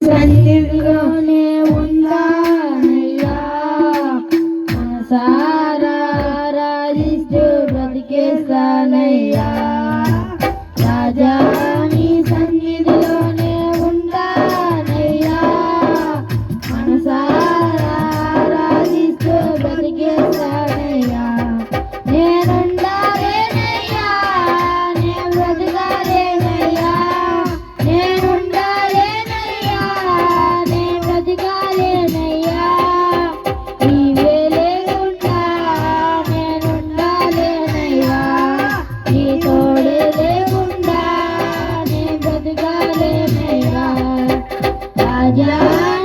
సన్నిధిలోనే ఉండానయ్యా మనసారా ఆరాధిస్తూ బ్రతికేస్తానయ్యా రాజా నీ సన్నిధిలోనే ఉండానయ్యా మనసారా ఆరాధిస్తూ బ్రతికేస్తానయ్యా నేనుండాలేనయ్యా నేను బ్రతకాలేనయ్యా నేనుండాలేనయ్యా నేను బ్రతకాలేనయ్యా నీవే లేకుండా నేనుండాలేనయ్యా నీ తోడే లేకుండా నేను బ్రతకాలేనయ్యా రాజా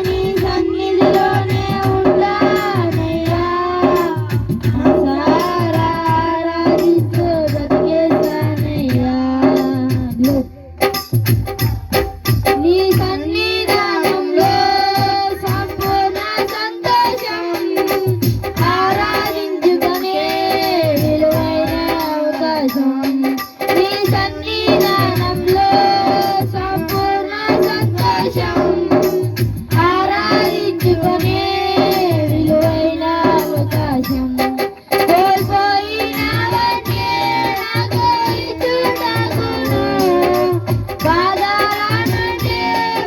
నీ సన్నిధిలోనే ఉండానయ్యా మనసారా ఆరాధిస్తూ బ్రతికేస్తానయ్యా నీ సన్నిధానంలో సంపూర్ణ సంతోషం ఆరాధించుకునే విలువైన అవకాశం నీ సన్నిధానంలో సంపూర్ణ సంతోషం ఆరాధించుకునే విలువైన అవకాశం కోల్పోయినవన్నీ నాకు ఇచ్చుటకును బాధల నుండి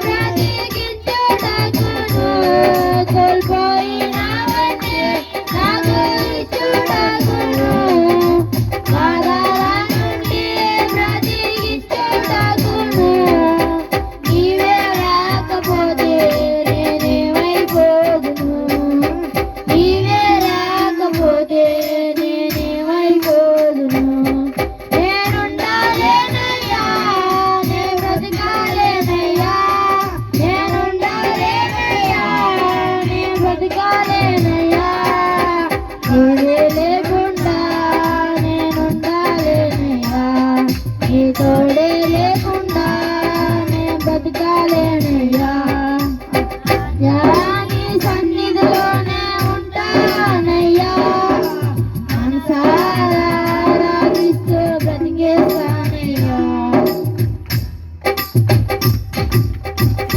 బ్రతికించుటకును కోల్పోయినవన్నీ నాకు ఇచ్చుటకును బాధల నుండి బ్రతికించుటకును నీవే రాకపోతే నేనేమైపోదును నీవే రాకపోతే నేనేమైపోదును నేనుండాలేనయ్యా నేను బ్రతకాలేనయ్యా నేనుండాలేనయ్యా నేను బ్రతకాలేనయ్యా నీవే లేకుండా నేనుండాలేనయ్యా నీ తోడే లేకుండా నేను బ్రతకాలేనయ్యా నీ సన్నిధిలోనే ఉంటానయ్యా మనసారా ఆరాధిస్తూ బ్రతికేస్తానయ్యా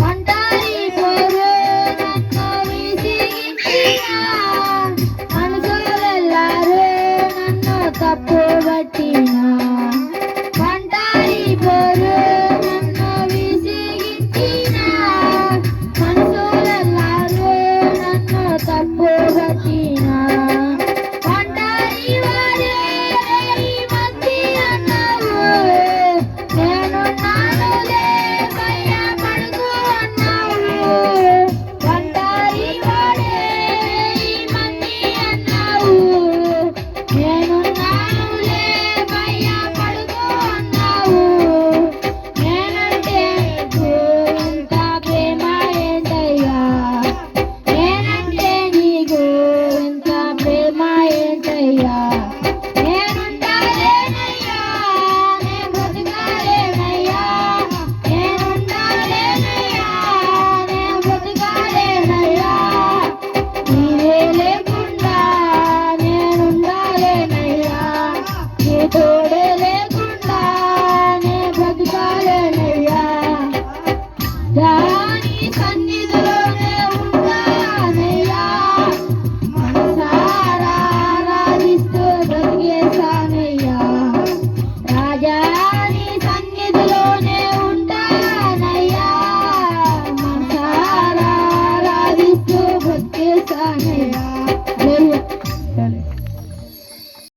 ఒంటరి పోరు నన్ను విసిగించినా మనుషులెల్లారు నన్ను తప్పుబట్టినా ఒంటరి పోరు నన్ను విసిగించినా మనుషులెల్లారు నన్ను తప్పుబట్టినా ఒంటరి వారే ఈ మంది అన్నావు నేనున్నానులే భయపడకు అన్నావు ఒంటరి వారే ఈ మంది అన్నావు నేనున్నానులే భయపడకు అన్నావు నేనంటే నీకు ఎంత ప్రేమ ఏంటయ్యా నేనంటే నీకు ఎంత ప్రేమ ఏంటయ్యా నేనుండాలేనయ్యా నేను బ్రతకాలేనయ్యా నేనుండాలేనయ్యా నేను బ్రతకాలేనయ్యా నీవే లేకుండా నేనుండాలేనయ్యా నీ తోడే లేకుండా నేను బ్రతకాలేనయ్యా నీ సన్నిధిలో